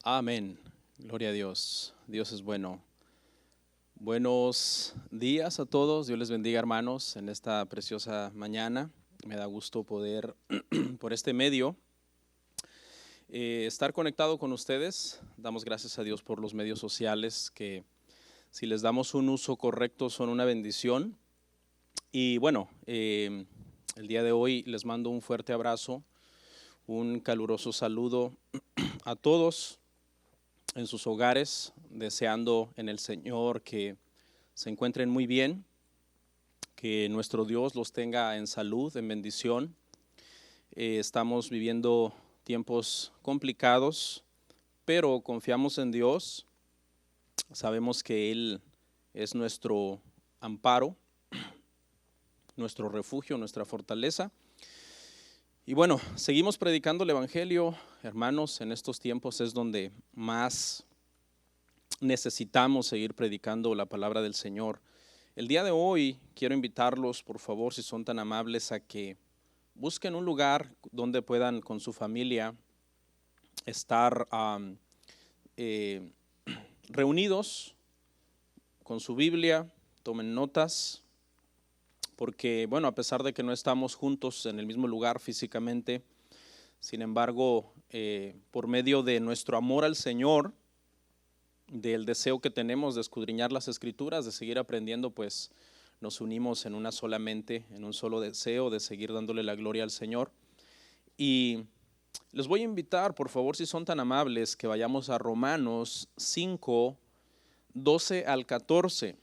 Amén. Gloria a Dios. Dios es bueno. Buenos días a todos. Dios les bendiga, hermanos, en esta preciosa mañana. Me da gusto poder, por este medio, estar conectado con ustedes. Damos gracias a Dios por los medios sociales que, si les damos un uso correcto, son una bendición. Y bueno, el día de hoy les mando un fuerte abrazo, un caluroso saludo a todos en sus hogares, deseando en el Señor que se encuentren muy bien, que nuestro Dios los tenga en salud, en bendición. Estamos viviendo tiempos complicados, pero confiamos en Dios. Sabemos que Él es nuestro amparo, nuestro refugio, nuestra fortaleza. Y bueno, seguimos predicando el Evangelio, hermanos. En estos tiempos es donde más necesitamos seguir predicando la palabra del Señor. El día de hoy quiero invitarlos, por favor, si son tan amables, a que busquen un lugar donde puedan con su familia estar reunidos con su Biblia, tomen notas. Porque, bueno, a pesar de que no estamos juntos en el mismo lugar físicamente, sin embargo, por medio de nuestro amor al Señor, del deseo que tenemos de escudriñar las Escrituras, de seguir aprendiendo, pues nos unimos en una sola mente, en un solo deseo de seguir dándole la gloria al Señor. Y les voy a invitar, por favor, si son tan amables, que vayamos a Romanos 5, 12 al 14.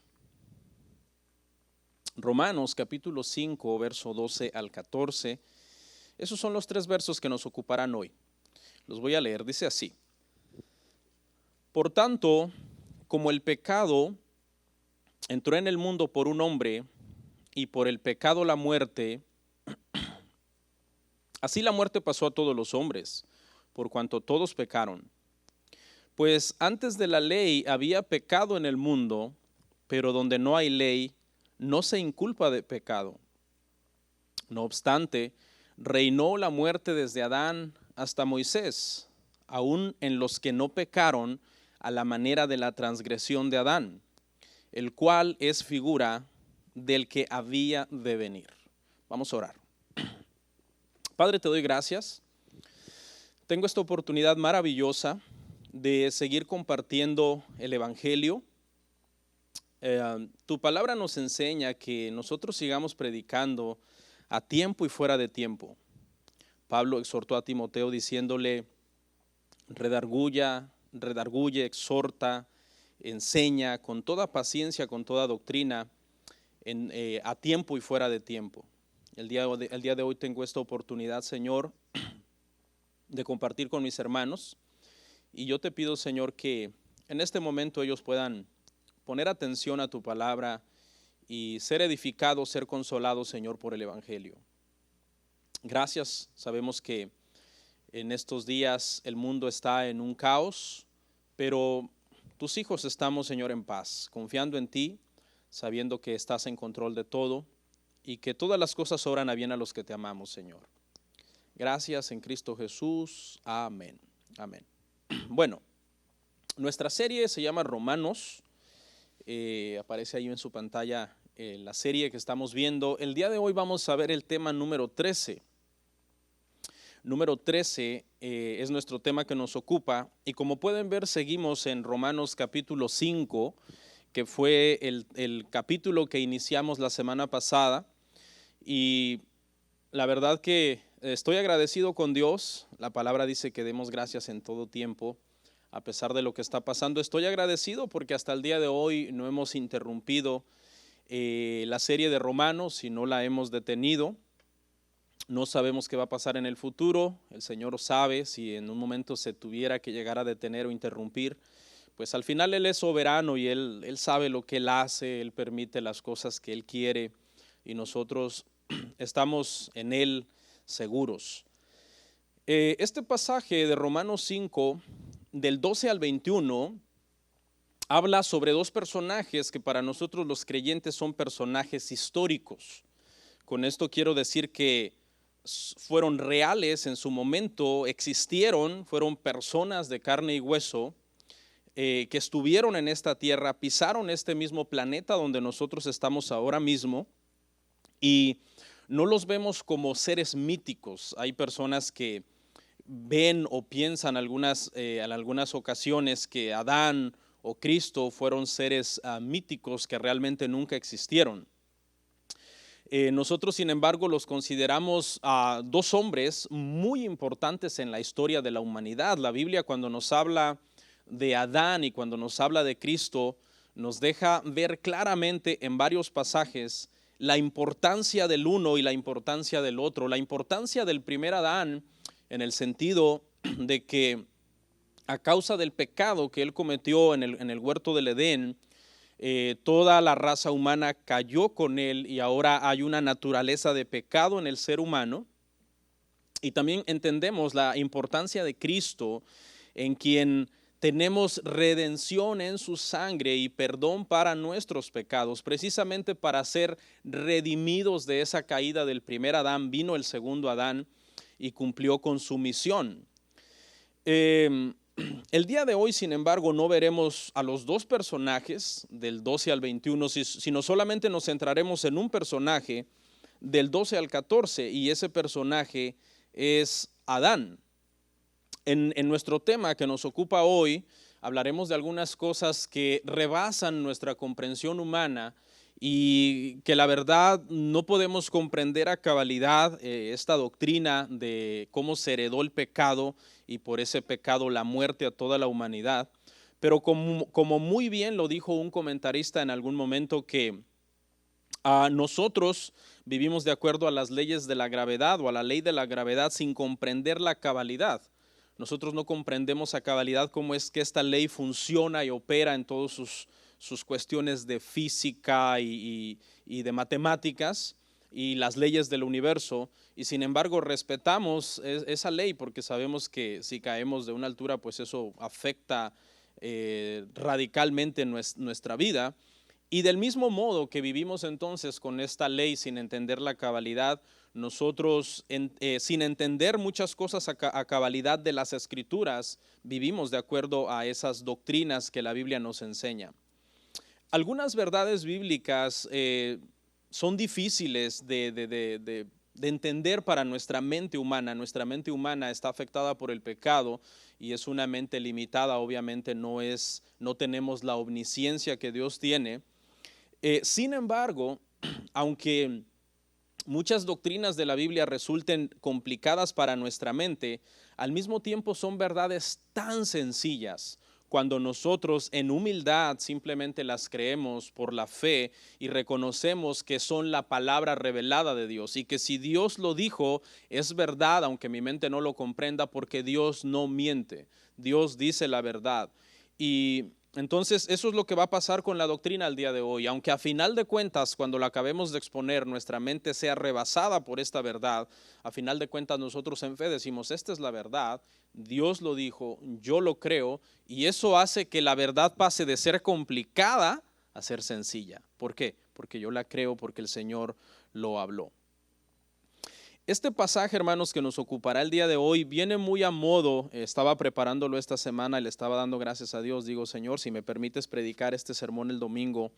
Romanos capítulo 5, verso 12 al 14. Esos son los 3 versos que nos ocuparán hoy. Los voy a leer, dice así: Por tanto, como el pecado entró en el mundo por un hombre, y por el pecado la muerte, así la muerte pasó a todos los hombres, por cuanto todos pecaron. Pues antes de la ley había pecado en el mundo, pero donde no hay ley, no se inculpa de pecado. No obstante, reinó la muerte desde Adán hasta Moisés, aun en los que no pecaron a la manera de la transgresión de Adán, el cual es figura del que había de venir. Vamos a orar. Padre, te doy gracias. Tengo esta oportunidad maravillosa de seguir compartiendo el Evangelio. Tu palabra nos enseña que nosotros sigamos predicando a tiempo y fuera de tiempo. Pablo exhortó a Timoteo diciéndole: redarguye, exhorta, enseña con toda paciencia, con toda doctrina, a tiempo y fuera de tiempo. El día de hoy tengo esta oportunidad, Señor, de compartir con mis hermanos, y yo te pido, Señor, que en este momento ellos puedan poner atención a tu palabra y ser edificados, ser consolados, Señor, por el Evangelio. Gracias. Sabemos que en estos días el mundo está en un caos, pero tus hijos estamos, Señor, en paz, confiando en ti, sabiendo que estás en control de todo y que todas las cosas obran a bien a los que te amamos, Señor. Gracias en Cristo Jesús. Amén. Amén. Bueno, nuestra serie se llama Romanos. Aparece ahí en su pantalla la serie que estamos viendo. El día de hoy vamos a ver el tema número 13. Número 13 es nuestro tema que nos ocupa, y como pueden ver seguimos en Romanos capítulo 5, que fue el capítulo que iniciamos la semana pasada, y la verdad que estoy agradecido con Dios. La palabra dice que demos gracias en todo tiempo, a pesar de lo que está pasando. Estoy agradecido porque hasta el día de hoy no hemos interrumpido la serie de Romanos y no la hemos detenido. No sabemos qué va a pasar en el futuro. El Señor sabe si en un momento se tuviera que llegar a detener o interrumpir. Pues al final Él es soberano y Él sabe lo que Él hace. Él permite las cosas que Él quiere y nosotros estamos en Él seguros. Este pasaje de Romanos 5, del 12 al 21, habla sobre 2 personajes que para nosotros los creyentes son personajes históricos. Con esto quiero decir que fueron reales en su momento, existieron, fueron personas de carne y hueso que estuvieron en esta tierra, pisaron este mismo planeta donde nosotros estamos ahora mismo, y no los vemos como seres míticos. Hay personas que ven o piensan en algunas ocasiones que Adán o Cristo fueron seres míticos que realmente nunca existieron. Nosotros, sin embargo, los consideramos dos hombres muy importantes en la historia de la humanidad. La Biblia, cuando nos habla de Adán y cuando nos habla de Cristo, nos deja ver claramente en varios pasajes la importancia del uno y la importancia del otro. La importancia del primer Adán en el sentido de que a causa del pecado que él cometió en el huerto del Edén, toda la raza humana cayó con él y ahora hay una naturaleza de pecado en el ser humano. Y también entendemos la importancia de Cristo, en quien tenemos redención en su sangre y perdón para nuestros pecados. Precisamente para ser redimidos de esa caída del primer Adán, vino el segundo Adán y cumplió con su misión. El día de hoy, sin embargo, no veremos a los dos personajes del 12 al 21, sino solamente nos centraremos en un personaje del 12 al 14, y ese personaje es Adán. En nuestro tema que nos ocupa hoy, hablaremos de algunas cosas que rebasan nuestra comprensión humana y que la verdad no podemos comprender a cabalidad esta doctrina de cómo se heredó el pecado y por ese pecado la muerte a toda la humanidad. Pero como muy bien lo dijo un comentarista en algún momento, que nosotros vivimos de acuerdo a las leyes de la gravedad o a la ley de la gravedad sin comprender la cabalidad. Nosotros no comprendemos a cabalidad cómo es que esta ley funciona y opera en todas sus cuestiones de física y de matemáticas y las leyes del universo, y sin embargo respetamos esa ley porque sabemos que si caemos de una altura, pues eso afecta radicalmente nuestra vida. Y del mismo modo que vivimos entonces con esta ley sin entender la cabalidad, nosotros sin entender muchas cosas a cabalidad de las Escrituras, vivimos de acuerdo a esas doctrinas que la Biblia nos enseña. Algunas verdades bíblicas son difíciles de entender para nuestra mente humana. Nuestra mente humana está afectada por el pecado y es una mente limitada. Obviamente no tenemos la omnisciencia que Dios tiene. Sin embargo, aunque muchas doctrinas de la Biblia resulten complicadas para nuestra mente, al mismo tiempo son verdades tan sencillas cuando nosotros en humildad simplemente las creemos por la fe y reconocemos que son la palabra revelada de Dios, y que si Dios lo dijo es verdad, aunque mi mente no lo comprenda, porque Dios no miente, Dios dice la verdad. Y entonces eso es lo que va a pasar con la doctrina al día de hoy. Aunque a final de cuentas, cuando la acabemos de exponer, nuestra mente sea rebasada por esta verdad, a final de cuentas nosotros en fe decimos: esta es la verdad, Dios lo dijo, yo lo creo, y eso hace que la verdad pase de ser complicada a ser sencilla. ¿Por qué? Porque yo la creo, porque el Señor lo habló. Este pasaje, hermanos, que nos ocupará el día de hoy, viene muy a modo. Estaba preparándolo esta semana y le estaba dando gracias a Dios. Digo: Señor, si me permites predicar este sermón el domingo,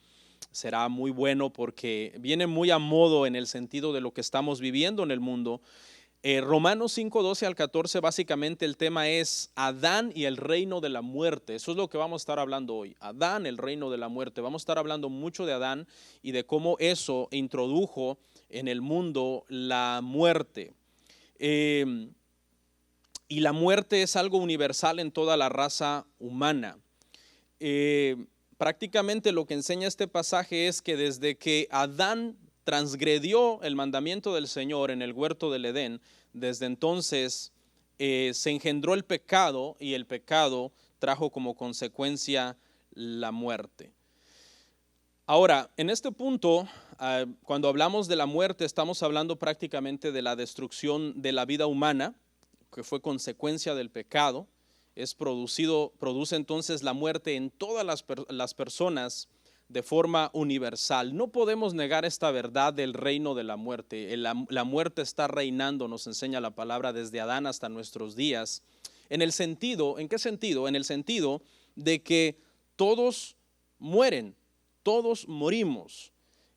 será muy bueno, porque viene muy a modo en el sentido de lo que estamos viviendo en el mundo. Romanos 5, 12 al 14, básicamente el tema es Adán y el reino de la muerte. Eso es lo que vamos a estar hablando hoy. Adán, el reino de la muerte. Vamos a estar hablando mucho de Adán y de cómo eso introdujo en el mundo la muerte. Y la muerte es algo universal en toda la raza humana. Prácticamente lo que enseña este pasaje es que desde que Adán transgredió el mandamiento del Señor en el huerto del Edén, desde entonces se engendró el pecado, y el pecado trajo como consecuencia la muerte. Ahora, en este punto, cuando hablamos de la muerte, estamos hablando prácticamente de la destrucción de la vida humana, que fue consecuencia del pecado. Produce entonces la muerte en todas las personas de forma universal. No podemos negar esta verdad del reino de la muerte. La muerte está reinando, nos enseña la palabra, desde Adán hasta nuestros días. ¿En qué sentido? En el sentido de que todos mueren, todos morimos.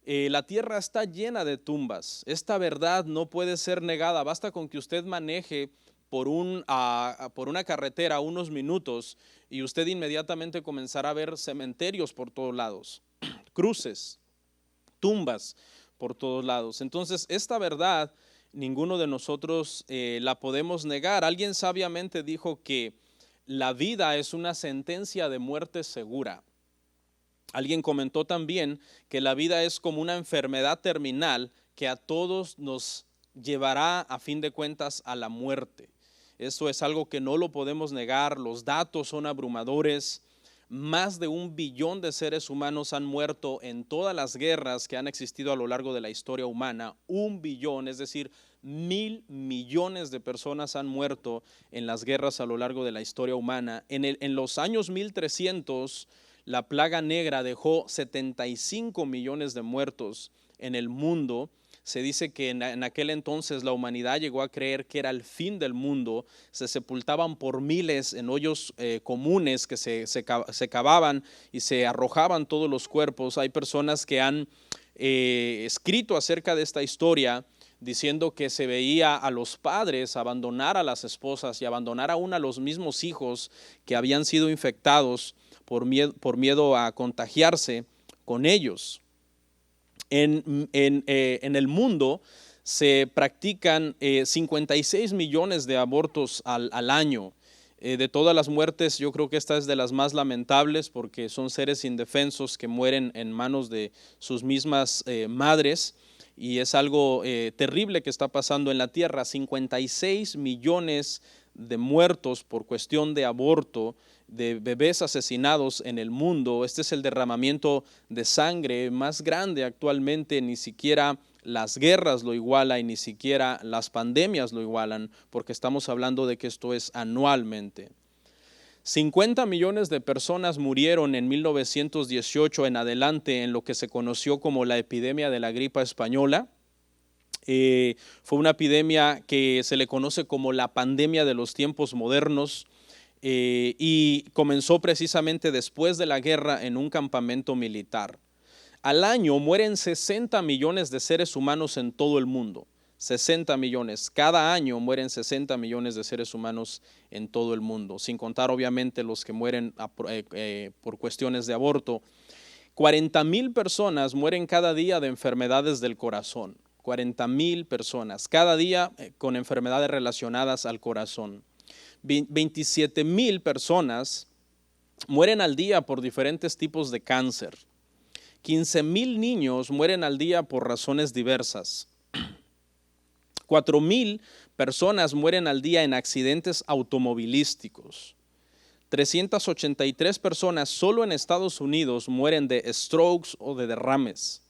La tierra está llena de tumbas. Esta verdad no puede ser negada. Basta con que usted maneje por una carretera unos minutos y usted inmediatamente comenzará a ver cementerios por todos lados, cruces, tumbas por todos lados. Entonces, esta verdad ninguno de nosotros la podemos negar. Alguien sabiamente dijo que la vida es una sentencia de muerte segura. Alguien comentó también que la vida es como una enfermedad terminal que a todos nos llevará a fin de cuentas a la muerte. Eso es algo que no lo podemos negar. Los datos son abrumadores. Más de 1 billón de seres humanos han muerto en todas las guerras que han existido a lo largo de la historia humana. 1 billón, es decir, 1,000 millones de personas han muerto en las guerras a lo largo de la historia humana. En los años 1300, la plaga negra dejó 75 millones de muertos en el mundo. Se dice que en aquel entonces la humanidad llegó a creer que era el fin del mundo. Se sepultaban por miles en hoyos comunes que se cavaban y se arrojaban todos los cuerpos. Hay personas que han escrito acerca de esta historia diciendo que se veía a los padres abandonar a las esposas y abandonar aún a los mismos hijos que habían sido infectados por miedo a contagiarse con ellos. En el mundo se practican 56 millones de abortos al año. De todas las muertes, yo creo que esta es de las más lamentables porque son seres indefensos que mueren en manos de sus mismas madres, y es algo terrible que está pasando en la tierra. 56 millones de muertos por cuestión de aborto, de bebés asesinados en el mundo. Este es el derramamiento de sangre más grande actualmente. Ni siquiera las guerras lo igualan y ni siquiera las pandemias lo igualan, porque estamos hablando de que esto es anualmente. 50 millones de personas murieron en 1918 en adelante en lo que se conoció como la epidemia de la gripa española. Fue una epidemia que se le conoce como la pandemia de los tiempos modernos, y comenzó precisamente después de la guerra en un campamento militar. Al año mueren 60 millones de seres humanos en todo el mundo. 60 millones. Cada año mueren 60 millones de seres humanos en todo el mundo, sin contar obviamente los que mueren por cuestiones de aborto. 40,000 personas mueren cada día de enfermedades del corazón. 40,000 personas cada día con enfermedades relacionadas al corazón. 27,000 personas mueren al día por diferentes tipos de cáncer. 15,000 niños mueren al día por razones diversas. 4,000 personas mueren al día en accidentes automovilísticos. 383 personas solo en Estados Unidos mueren de strokes o de derrames.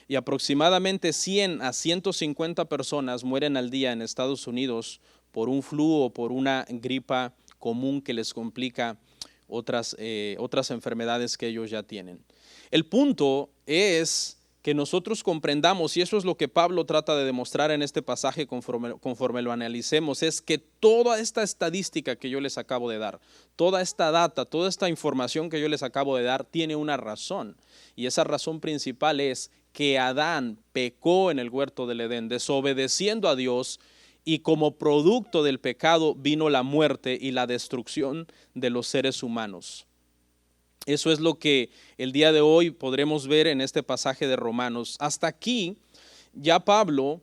Y aproximadamente 100 a 150 personas mueren al día en Estados Unidos por un flu o por una gripa común que les complica otras enfermedades que ellos ya tienen. El punto es que nosotros comprendamos, y eso es lo que Pablo trata de demostrar en este pasaje conforme lo analicemos, es que toda esta estadística que yo les acabo de dar, toda esta data, toda esta información que yo les acabo de dar tiene una razón, y esa razón principal es que Adán pecó en el huerto del Edén, desobedeciendo a Dios, y como producto del pecado vino la muerte y la destrucción de los seres humanos. Eso es lo que el día de hoy podremos ver en este pasaje de Romanos. Hasta aquí ya Pablo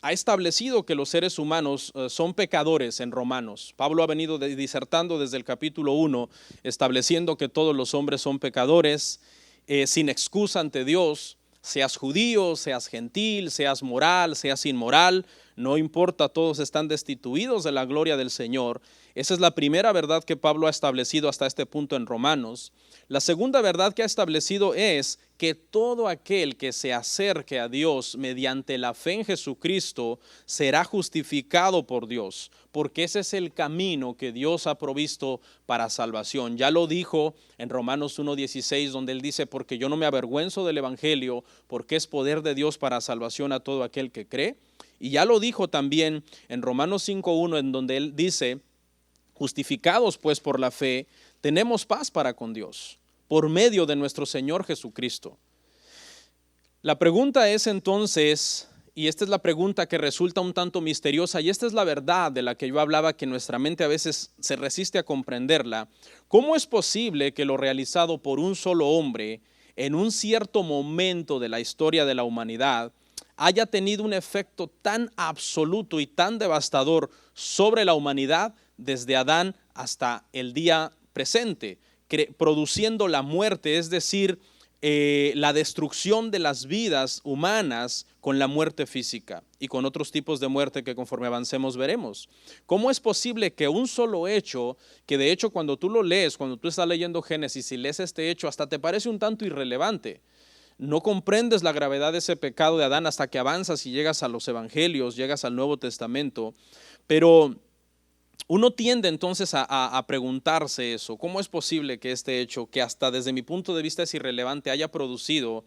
ha establecido que los seres humanos son pecadores en Romanos. Pablo ha venido disertando desde el capítulo 1, estableciendo que todos los hombres son pecadores, sin excusa ante Dios. Seas judío, seas gentil, seas moral, seas inmoral, no importa, todos están destituidos de la gloria del Señor. Esa es la primera verdad que Pablo ha establecido hasta este punto en Romanos. La segunda verdad que ha establecido es que todo aquel que se acerque a Dios mediante la fe en Jesucristo será justificado por Dios, porque ese es el camino que Dios ha provisto para salvación. Ya lo dijo en Romanos 1:16, donde él dice, porque yo no me avergüenzo del evangelio, porque es poder de Dios para salvación a todo aquel que cree. Y ya lo dijo también en Romanos 5:1, en donde él dice, justificados pues por la fe, tenemos paz para con Dios, por medio de nuestro Señor Jesucristo. La pregunta es entonces, y esta es la pregunta que resulta un tanto misteriosa, y esta es la verdad de la que yo hablaba, que nuestra mente a veces se resiste a comprenderla. ¿Cómo es posible que lo realizado por un solo hombre en un cierto momento de la historia de la humanidad haya tenido un efecto tan absoluto y tan devastador sobre la humanidad desde Adán hasta el día presente, produciendo la muerte, es decir, la destrucción de las vidas humanas con la muerte física y con otros tipos de muerte que conforme avancemos veremos? ¿Cómo es posible que un solo hecho, que de hecho cuando tú lo lees, cuando tú estás leyendo Génesis y lees este hecho, hasta te parece un tanto irrelevante? No comprendes la gravedad de ese pecado de Adán hasta que avanzas y llegas a los evangelios, llegas al Nuevo Testamento, pero uno tiende entonces a preguntarse eso. ¿Cómo es posible que este hecho, que hasta desde mi punto de vista es irrelevante, haya producido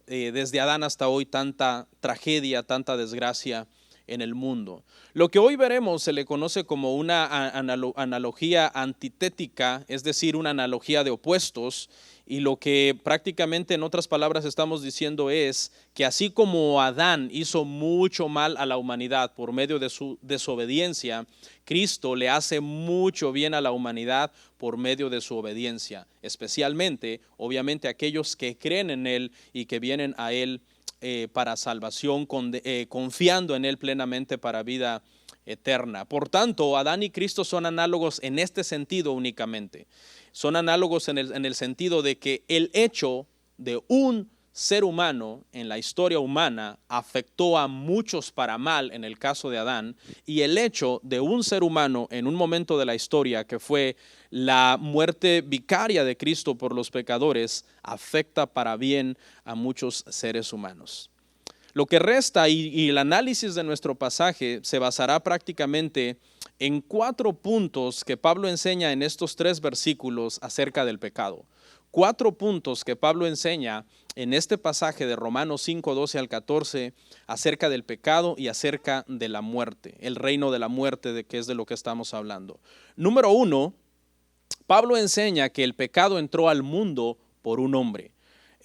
desde Adán hasta hoy tanta tragedia, tanta desgracia en el mundo? Lo que hoy veremos se le conoce como una analogía antitética, es decir, una analogía de opuestos. Y lo que prácticamente en otras palabras estamos diciendo es que así como Adán hizo mucho mal a la humanidad por medio de su desobediencia, Cristo le hace mucho bien a la humanidad por medio de su obediencia, especialmente, obviamente, aquellos que creen en Él y que vienen a Él para salvación, confiando en Él plenamente para vida eterna. Por tanto, Adán y Cristo son análogos en este sentido únicamente. Son análogos en el sentido de que el hecho de un ser humano en la historia humana afectó a muchos para mal en el caso de Adán, y el hecho de un ser humano en un momento de la historia que fue la muerte vicaria de Cristo por los pecadores afecta para bien a muchos seres humanos. Lo que resta y el análisis de nuestro pasaje se basará prácticamente en 4 puntos que Pablo enseña en estos 3 versículos acerca del pecado. 4 puntos que Pablo enseña en este pasaje de Romanos 5, 12 al 14 acerca del pecado y acerca de la muerte, el reino de la muerte, de que es de lo que estamos hablando. Número 1, Pablo enseña que el pecado entró al mundo por un hombre.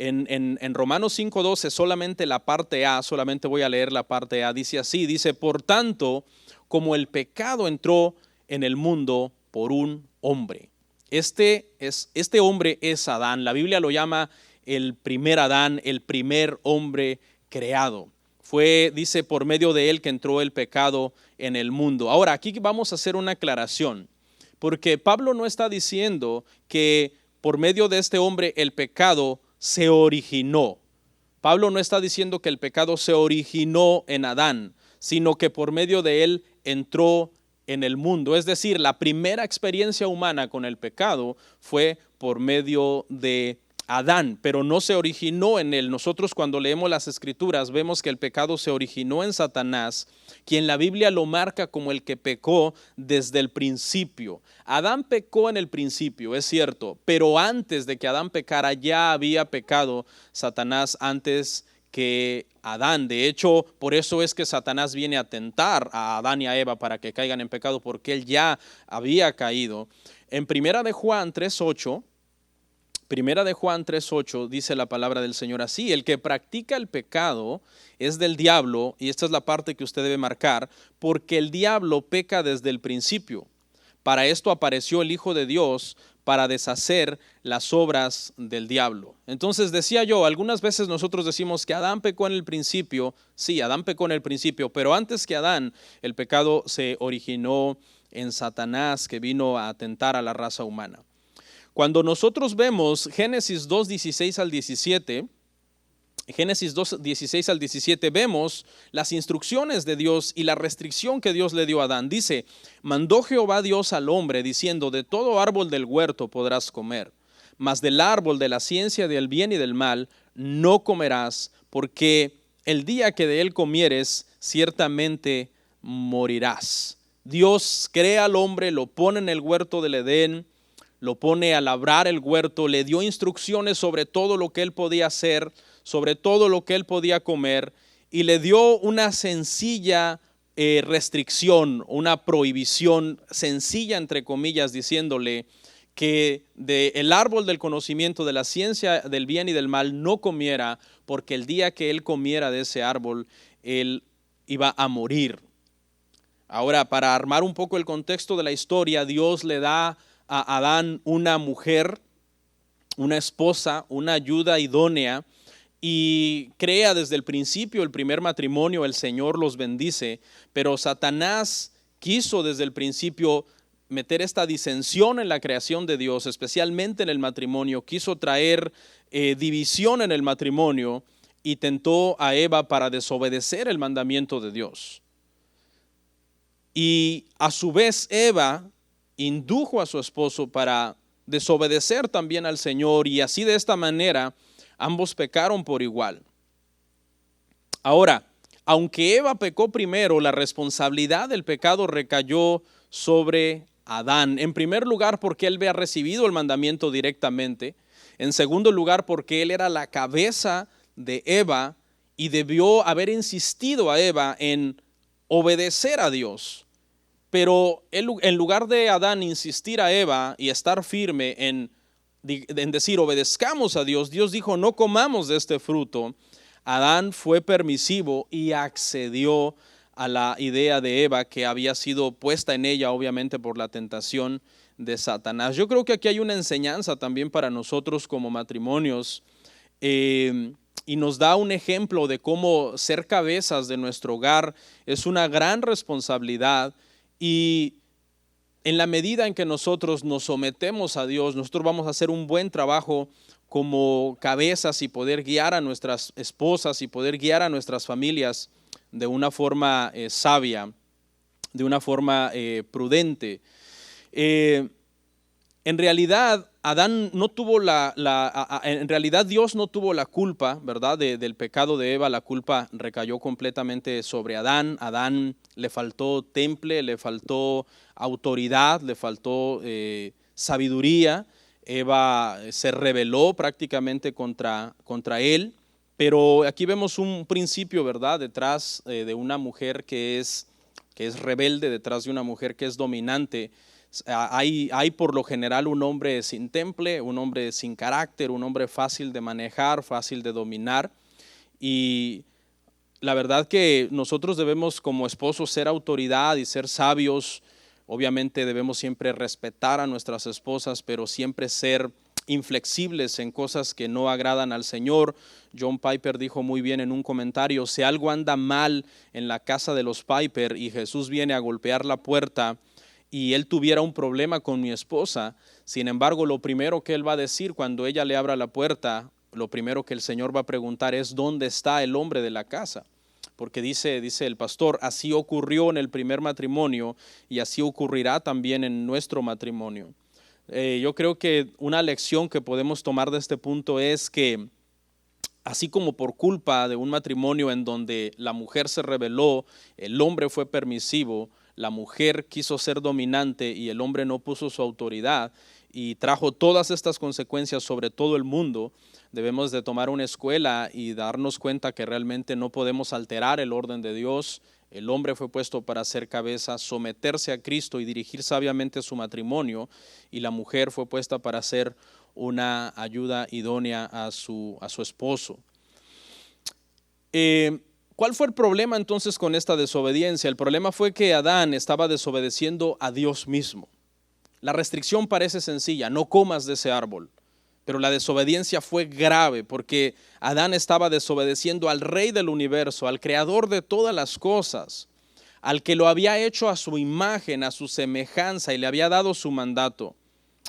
En Romanos 5:12 solamente la parte A, solamente voy a leer la parte A, dice así, dice, por tanto, como el pecado entró en el mundo por un hombre. Este hombre es Adán. La Biblia lo llama el primer Adán, el primer hombre creado. Fue, dice, por medio de él que entró el pecado en el mundo. Ahora, aquí vamos a hacer una aclaración, porque Pablo no está diciendo que por medio de este hombre el pecado se originó. Pablo no está diciendo que el pecado se originó en Adán, sino que por medio de él entró en el mundo. Es decir, la primera experiencia humana con el pecado fue por medio de Adán, pero no se originó en él. Nosotros cuando leemos las Escrituras vemos que el pecado se originó en Satanás, quien la Biblia lo marca como el que pecó desde el principio. Adán pecó en el principio, es cierto, pero antes de que Adán pecara ya había pecado Satanás antes que Adán. De hecho, por eso es que Satanás viene a tentar a Adán y a Eva para que caigan en pecado, porque él ya había caído. En Primera de Juan 3:8 dice la palabra del Señor así: el que practica el pecado es del diablo, y esta es la parte que usted debe marcar, porque el diablo peca desde el principio. Para esto apareció el Hijo de Dios, para deshacer las obras del diablo. Entonces decía yo, algunas veces nosotros decimos que Adán pecó en el principio. Sí, Adán pecó en el principio, pero antes que Adán, el pecado se originó en Satanás, que vino a atentar a la raza humana. Cuando nosotros vemos Génesis 2:16 al 17, Génesis 2, 16 al 17, vemos las instrucciones de Dios y la restricción que Dios le dio a Adán. Dice, mandó Jehová Dios al hombre diciendo, de todo árbol del huerto podrás comer, mas del árbol de la ciencia del bien y del mal no comerás, porque el día que de él comieres, ciertamente morirás. Dios crea al hombre, lo pone en el huerto del Edén, lo pone a labrar el huerto, le dio instrucciones sobre todo lo que él podía hacer, sobre todo lo que él podía comer, y le dio una sencilla restricción, una prohibición sencilla entre comillas, diciéndole que del árbol del conocimiento de la ciencia del bien y del mal no comiera, porque el día que él comiera de ese árbol, él iba a morir. Ahora, para armar un poco el contexto de la historia, Dios le da a Adán una mujer, una esposa, una ayuda idónea, y crea desde el principio el primer matrimonio, el Señor los bendice, pero Satanás quiso desde el principio meter esta disensión en la creación de Dios, especialmente en el matrimonio, quiso traer división en el matrimonio y tentó a Eva para desobedecer el mandamiento de Dios. Y a su vez Eva indujo a su esposo para desobedecer también al Señor, y así de esta manera ambos pecaron por igual. Ahora, aunque Eva pecó primero, la responsabilidad del pecado recayó sobre Adán. En primer lugar, porque él había recibido el mandamiento directamente. En segundo lugar, porque él era la cabeza de Eva y debió haber insistido a Eva en obedecer a Dios. Pero en lugar de Adán insistir a Eva y estar firme en decir obedezcamos a Dios, Dios dijo no comamos de este fruto. Adán fue permisivo y accedió a la idea de Eva que había sido puesta en ella obviamente por la tentación de Satanás. Yo creo que aquí hay una enseñanza también para nosotros como matrimonios, y nos da un ejemplo de cómo ser cabezas de nuestro hogar es una gran responsabilidad, y en la medida en que nosotros nos sometemos a Dios, nosotros vamos a hacer un buen trabajo como cabezas y poder guiar a nuestras esposas y poder guiar a nuestras familias de una forma sabia, de una forma prudente. En realidad, Adán no tuvo en realidad Dios no tuvo la culpa, ¿verdad? Del pecado de Eva. La culpa recayó completamente sobre Adán. Adán le faltó temple, le faltó autoridad, le faltó sabiduría. Eva se rebeló prácticamente contra él. Pero aquí vemos un principio, ¿verdad? Detrás de una mujer que es rebelde, detrás de una mujer que es dominante. Hay por lo general un hombre sin temple, un hombre sin carácter, un hombre fácil de manejar, fácil de dominar. Y la verdad que nosotros debemos como esposos ser autoridad y ser sabios. Obviamente debemos siempre respetar a nuestras esposas, pero siempre ser inflexibles en cosas que no agradan al Señor. John Piper dijo muy bien en un comentario, si algo anda mal en la casa de los Piper y Jesús viene a golpear la puerta y él tuviera un problema con mi esposa, sin embargo, lo primero que él va a decir cuando ella le abra la puerta, lo primero que el Señor va a preguntar es ¿dónde está el hombre de la casa? Porque dice el pastor, así ocurrió en el primer matrimonio y así ocurrirá también en nuestro matrimonio. Yo creo que una lección que podemos tomar de este punto es que así como por culpa de un matrimonio en donde la mujer se rebeló, el hombre fue permisivo, la mujer quiso ser dominante y el hombre no puso su autoridad y trajo todas estas consecuencias sobre todo el mundo, debemos de tomar una escuela y darnos cuenta que realmente no podemos alterar el orden de Dios. El hombre fue puesto para ser cabeza, someterse a Cristo y dirigir sabiamente su matrimonio, y la mujer fue puesta para ser una ayuda idónea a su esposo. ¿Cuál fue el problema entonces con esta desobediencia? El problema fue que Adán estaba desobedeciendo a Dios mismo. La restricción parece sencilla, no comas de ese árbol, pero la desobediencia fue grave porque Adán estaba desobedeciendo al Rey del universo, al Creador de todas las cosas, al que lo había hecho a su imagen, a su semejanza y le había dado su mandato.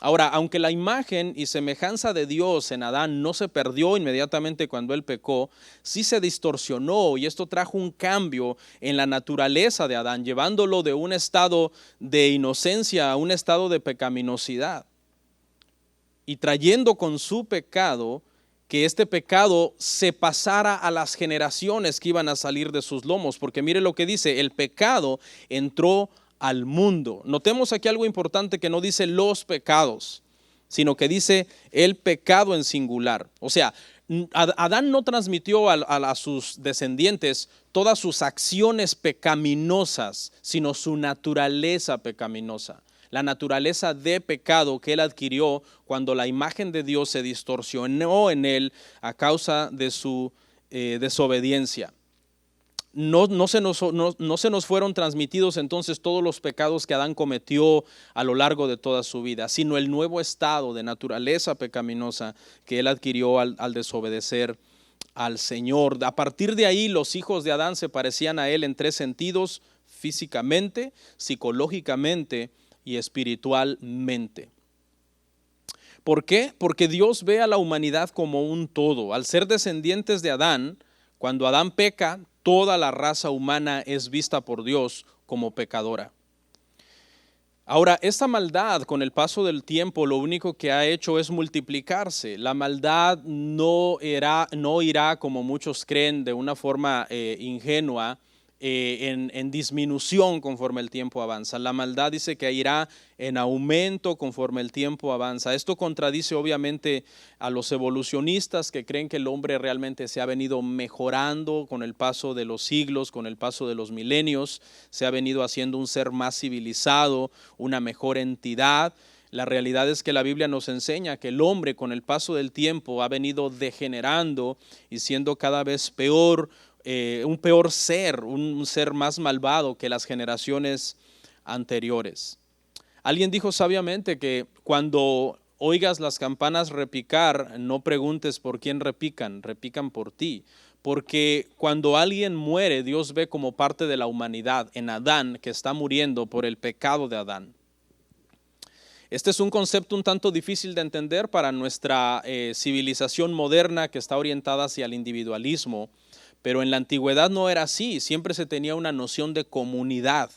Ahora, aunque la imagen y semejanza de Dios en Adán no se perdió inmediatamente cuando él pecó, sí se distorsionó y esto trajo un cambio en la naturaleza de Adán, llevándolo de un estado de inocencia a un estado de pecaminosidad y trayendo con su pecado que este pecado se pasara a las generaciones que iban a salir de sus lomos, porque mire lo que dice, el pecado entró al mundo. Notemos aquí algo importante que no dice los pecados, sino que dice el pecado en singular. O sea, Adán no transmitió a sus descendientes todas sus acciones pecaminosas, sino su naturaleza pecaminosa. La naturaleza de pecado que él adquirió cuando la imagen de Dios se distorsionó en él a causa de su desobediencia. No se nos fueron transmitidos entonces todos los pecados que Adán cometió a lo largo de toda su vida, sino el nuevo estado de naturaleza pecaminosa que él adquirió al desobedecer al Señor. A partir de ahí los hijos de Adán se parecían a él en tres sentidos: físicamente, psicológicamente y espiritualmente. ¿Por qué? Porque Dios ve a la humanidad como un todo. Al ser descendientes de Adán, cuando Adán peca, toda la raza humana es vista por Dios como pecadora. Ahora, esta maldad con el paso del tiempo lo único que ha hecho es multiplicarse. La maldad no irá como muchos creen de una forma ingenua, en disminución conforme el tiempo avanza. La maldad dice que irá en aumento conforme el tiempo avanza. Esto contradice obviamente a los evolucionistas que creen que el hombre realmente se ha venido mejorando con el paso de los siglos, con el paso de los milenios, se ha venido haciendo un ser más civilizado, una mejor entidad. La realidad es que la Biblia nos enseña que el hombre con el paso del tiempo ha venido degenerando y siendo cada vez peor, un peor ser, un ser más malvado que las generaciones anteriores. Alguien dijo sabiamente que cuando oigas las campanas repicar, no preguntes por quién repican, repican por ti. Porque cuando alguien muere, Dios ve como parte de la humanidad en Adán, que está muriendo por el pecado de Adán. Este es un concepto un tanto difícil de entender para nuestra civilización moderna que está orientada hacia el individualismo. Pero en la antigüedad no era así, siempre se tenía una noción de comunidad.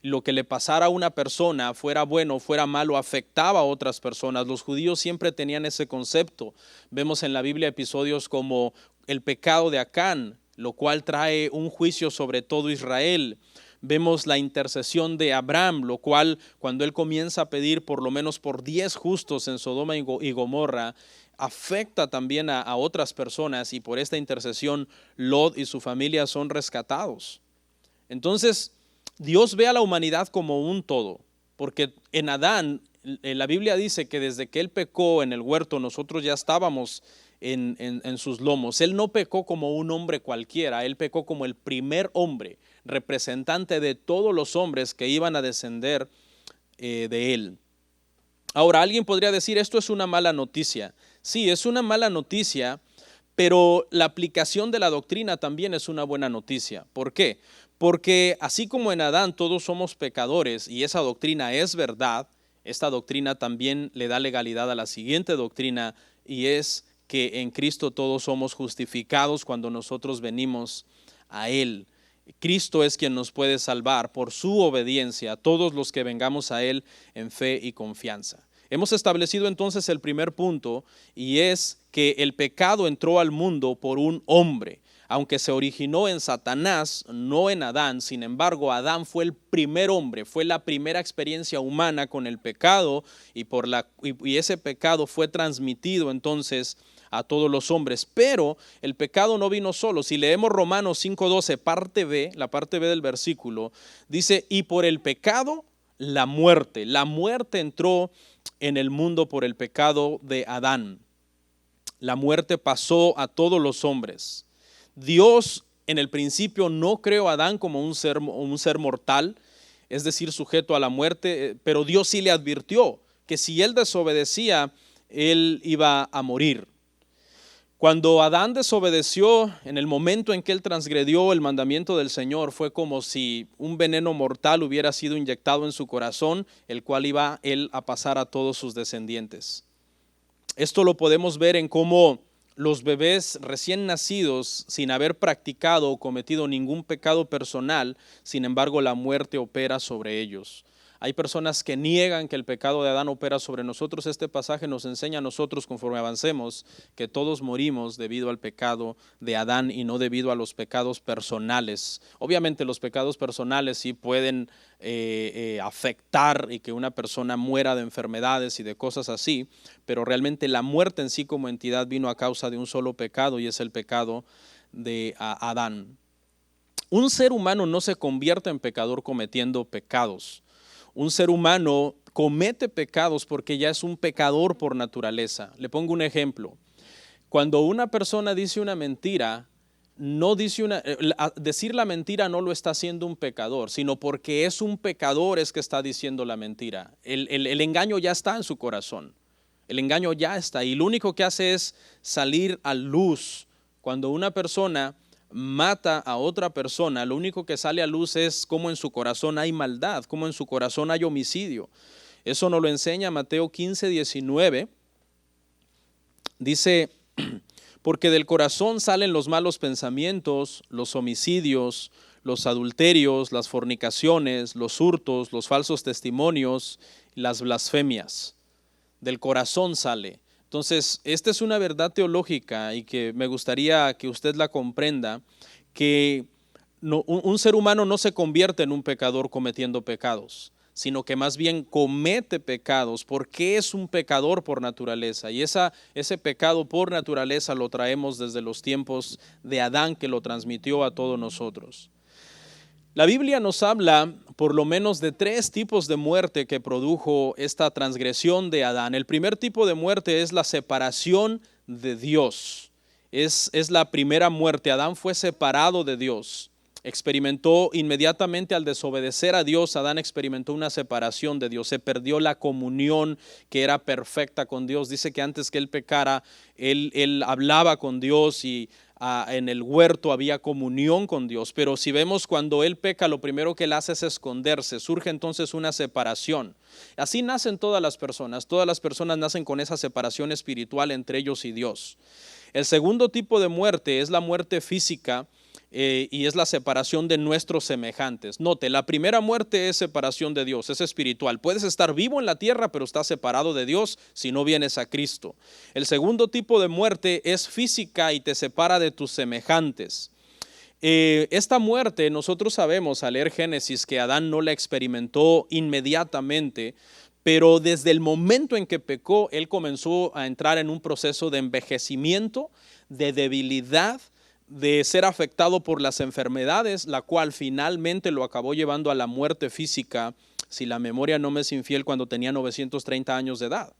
Lo que le pasara a una persona, fuera bueno o fuera malo, afectaba a otras personas. Los judíos siempre tenían ese concepto. Vemos en la Biblia episodios como el pecado de Acán, lo cual trae un juicio sobre todo Israel. Vemos la intercesión de Abraham, lo cual cuando él comienza a pedir por lo menos por 10 justos en Sodoma y Gomorra, afecta también a otras personas y por esta intercesión Lot y su familia son rescatados. Entonces Dios ve a la humanidad como un todo, porque en Adán la Biblia dice que desde que él pecó en el huerto nosotros ya estábamos en sus lomos. Él no pecó como un hombre cualquiera, él pecó como el primer hombre, representante de todos los hombres que iban a descender de él. Ahora, alguien podría decir, esto es una mala noticia. Sí, es una mala noticia, pero la aplicación de la doctrina también es una buena noticia. ¿Por qué? Porque así como en Adán todos somos pecadores y esa doctrina es verdad, esta doctrina también le da legalidad a la siguiente doctrina, y es que en Cristo todos somos justificados cuando nosotros venimos a Él. Cristo es quien nos puede salvar por su obediencia a todos los que vengamos a Él en fe y confianza. Hemos establecido entonces el primer punto, y es que el pecado entró al mundo por un hombre. Aunque se originó en Satanás, no en Adán, sin embargo, Adán fue el primer hombre, fue la primera experiencia humana con el pecado y ese pecado fue transmitido entonces a todos los hombres. Pero el pecado no vino solo. Si leemos Romanos 5:12, parte B, la parte B del versículo, dice, y por el pecado la muerte entró en el mundo por el pecado de Adán. La muerte pasó a todos los hombres. Dios en el principio no creó a Adán como un ser mortal, es decir, sujeto a la muerte, pero Dios sí le advirtió que si él desobedecía, él iba a morir. Cuando Adán desobedeció, en el momento en que él transgredió el mandamiento del Señor, fue como si un veneno mortal hubiera sido inyectado en su corazón, el cual iba él a pasar a todos sus descendientes. Esto lo podemos ver en cómo los bebés recién nacidos, sin haber practicado o cometido ningún pecado personal, sin embargo la muerte opera sobre ellos. Hay personas que niegan que el pecado de Adán opera sobre nosotros. Este pasaje nos enseña a nosotros, conforme avancemos, que todos morimos debido al pecado de Adán y no debido a los pecados personales. Obviamente los pecados personales sí pueden afectar y que una persona muera de enfermedades y de cosas así, pero realmente la muerte en sí como entidad vino a causa de un solo pecado, y es el pecado de Adán. Un ser humano no se convierte en pecador cometiendo pecados. Un ser humano comete pecados porque ya es un pecador por naturaleza. Le pongo un ejemplo. Cuando una persona dice una mentira, decir la mentira no lo está haciendo un pecador, sino porque es un pecador es que está diciendo la mentira. El engaño ya está en su corazón. El engaño ya está y lo único que hace es salir a luz. Cuando una persona mata a otra persona, lo único que sale a luz es cómo en su corazón hay maldad, cómo en su corazón hay homicidio. Eso nos lo enseña Mateo 15:19. Dice, porque del corazón salen los malos pensamientos, los homicidios, los adulterios, las fornicaciones, los hurtos, los falsos testimonios, las blasfemias. Del corazón sale. Entonces, esta es una verdad teológica y que me gustaría que usted la comprenda, que un ser humano no se convierte en un pecador cometiendo pecados, sino que más bien comete pecados porque es un pecador por naturaleza. Y ese pecado por naturaleza lo traemos desde los tiempos de Adán, que lo transmitió a todos nosotros. La Biblia nos habla por lo menos de 3 tipos de muerte que produjo esta transgresión de Adán. El primer tipo de muerte es la separación de Dios. Es la primera muerte. Adán fue separado de Dios. Experimentó inmediatamente al desobedecer a Dios, Adán experimentó una separación de Dios. Se perdió la comunión que era perfecta con Dios. Dice que antes que él pecara, él hablaba con Dios y en el huerto había comunión con Dios, pero si vemos cuando él peca, lo primero que él hace es esconderse. Surge entonces una separación. Así nacen todas las personas nacen con esa separación espiritual entre ellos y Dios. El segundo tipo de muerte es la muerte física, y es la separación de nuestros semejantes. Note, la primera muerte es separación de Dios, es espiritual. Puedes estar vivo en la tierra, pero estás separado de Dios si no vienes a Cristo. El segundo tipo de muerte es física y te separa de tus semejantes. Esta muerte, nosotros sabemos al leer Génesis que Adán no la experimentó inmediatamente, pero desde el momento en que pecó, él comenzó a entrar en un proceso de envejecimiento, de debilidad, de ser afectado por las enfermedades, la cual finalmente lo acabó llevando a la muerte física, si la memoria no me es infiel, cuando tenía 930 años de edad.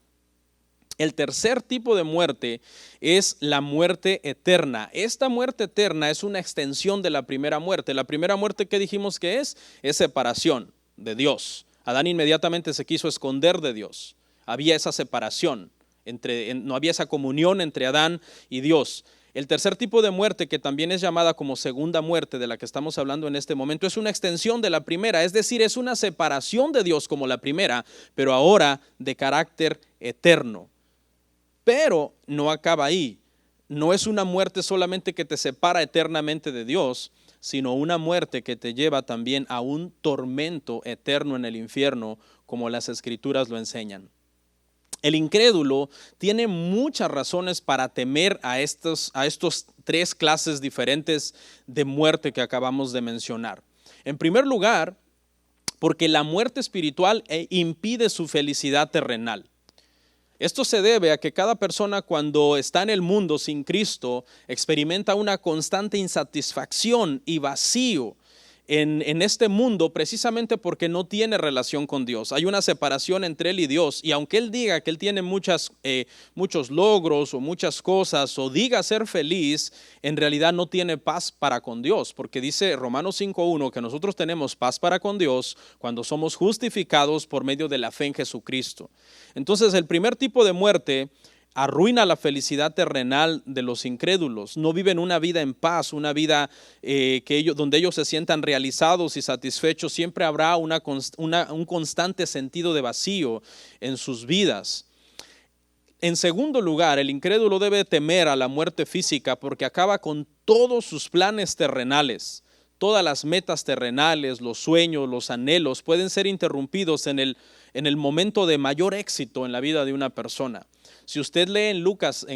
El tercer tipo de muerte es la muerte eterna. Esta muerte eterna es una extensión de la primera muerte. La primera muerte, ¿qué dijimos que es? Es separación de Dios. Adán inmediatamente se quiso esconder de Dios. Había esa separación, no había esa comunión entre Adán y Dios. El tercer tipo de muerte, que también es llamada como segunda muerte, de la que estamos hablando en este momento, es una extensión de la primera, es decir, es una separación de Dios como la primera, pero ahora de carácter eterno. Pero no acaba ahí. No es una muerte solamente que te separa eternamente de Dios, sino una muerte que te lleva también a un tormento eterno en el infierno, como las Escrituras lo enseñan. El incrédulo tiene muchas razones para temer a estos 3 clases diferentes de muerte que acabamos de mencionar. En primer lugar, porque la muerte espiritual impide su felicidad terrenal. Esto se debe a que cada persona, cuando está en el mundo sin Cristo, experimenta una constante insatisfacción y vacío en este mundo, precisamente porque no tiene relación con Dios. Hay una separación entre él y Dios, y aunque él diga que él tiene muchos logros o muchas cosas, o diga ser feliz, en realidad no tiene paz para con Dios, porque dice Romanos 5:1 que nosotros tenemos paz para con Dios cuando somos justificados por medio de la fe en Jesucristo. Entonces, el primer tipo de muerte arruina la felicidad terrenal de los incrédulos. No viven una vida en paz, una vida donde ellos se sientan realizados y satisfechos. Siempre habrá un constante sentido de vacío en sus vidas. En segundo lugar, el incrédulo debe temer a la muerte física porque acaba con todos sus planes terrenales. Todas las metas terrenales, los sueños, los anhelos pueden ser interrumpidos en el momento de mayor éxito en la vida de una persona. Si usted lee en Lucas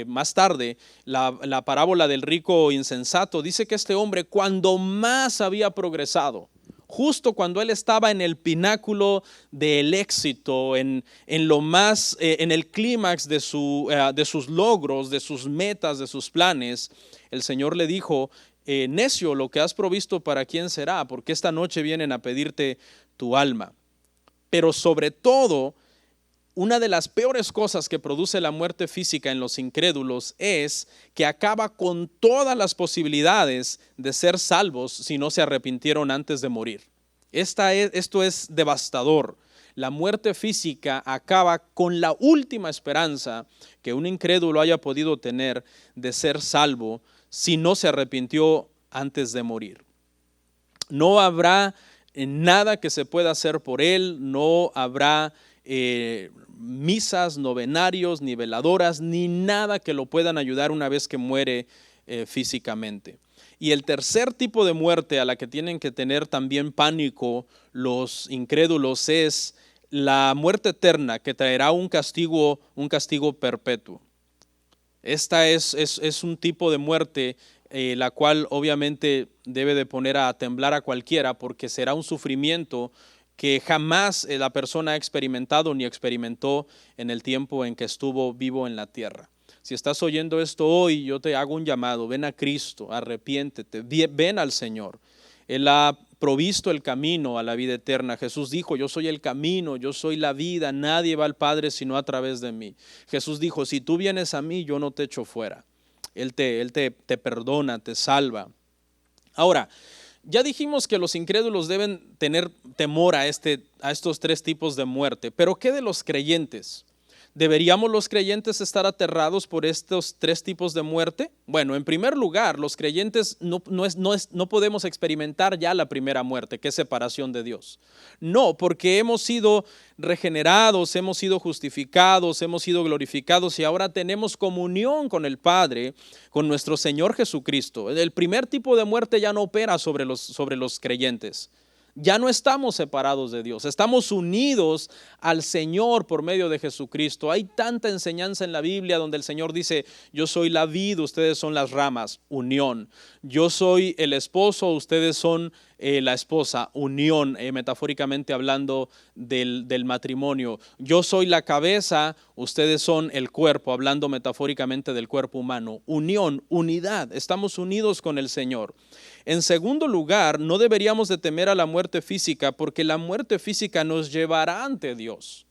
más tarde la parábola del rico insensato, dice que este hombre, cuando más había progresado, justo cuando él estaba en el pináculo del éxito, en el clímax de sus logros, de sus metas, de sus planes, el Señor le dijo: necio, lo que has provisto, ¿para quién será? Porque esta noche vienen a pedirte tu alma. Pero sobre todo, una de las peores cosas que produce la muerte física en los incrédulos es que acaba con todas las posibilidades de ser salvos si no se arrepintieron antes de morir. Esto es devastador. La muerte física acaba con la última esperanza que un incrédulo haya podido tener de ser salvo si no se arrepintió antes de morir. No habrá nada que se pueda hacer por él, no habrá misas, novenarios, ni veladoras, ni nada que lo puedan ayudar una vez que muere físicamente. Y el tercer tipo de muerte a la que tienen que tener también pánico los incrédulos es la muerte eterna, que traerá un castigo perpetuo. Esta es un tipo de muerte la cual obviamente debe de poner a temblar a cualquiera, porque será un sufrimiento que jamás la persona ha experimentado ni experimentó en el tiempo en que estuvo vivo en la tierra. Si estás oyendo esto hoy, yo te hago un llamado: ven a Cristo, arrepiéntete, ven al Señor. Él ha provisto el camino a la vida eterna. Jesús dijo: yo soy el camino, yo soy la vida, nadie va al Padre sino a través de mí. Jesús dijo: si tú vienes a mí, yo no te echo fuera. Él te perdona, te salva. Ahora, ya dijimos que los incrédulos deben tener temor a estos tres tipos de muerte, pero ¿qué de los creyentes? ¿Deberíamos los creyentes estar aterrados por estos tres tipos de muerte? Bueno, en primer lugar, los creyentes no podemos experimentar ya la primera muerte, que es separación de Dios. No, porque hemos sido regenerados, hemos sido justificados, hemos sido glorificados y ahora tenemos comunión con el Padre, con nuestro Señor Jesucristo. El primer tipo de muerte ya no opera sobre los creyentes. Ya no estamos separados de Dios, estamos unidos al Señor por medio de Jesucristo. Hay tanta enseñanza en la Biblia donde el Señor dice: yo soy la vid, ustedes son las ramas, unión. Yo soy el esposo, ustedes son la esposa, unión, metafóricamente hablando del matrimonio. Yo soy la cabeza, ustedes son el cuerpo, hablando metafóricamente del cuerpo humano. Unión, unidad, estamos unidos con el Señor. En segundo lugar, no deberíamos de temer a la muerte física, porque la muerte física nos llevará ante Dios.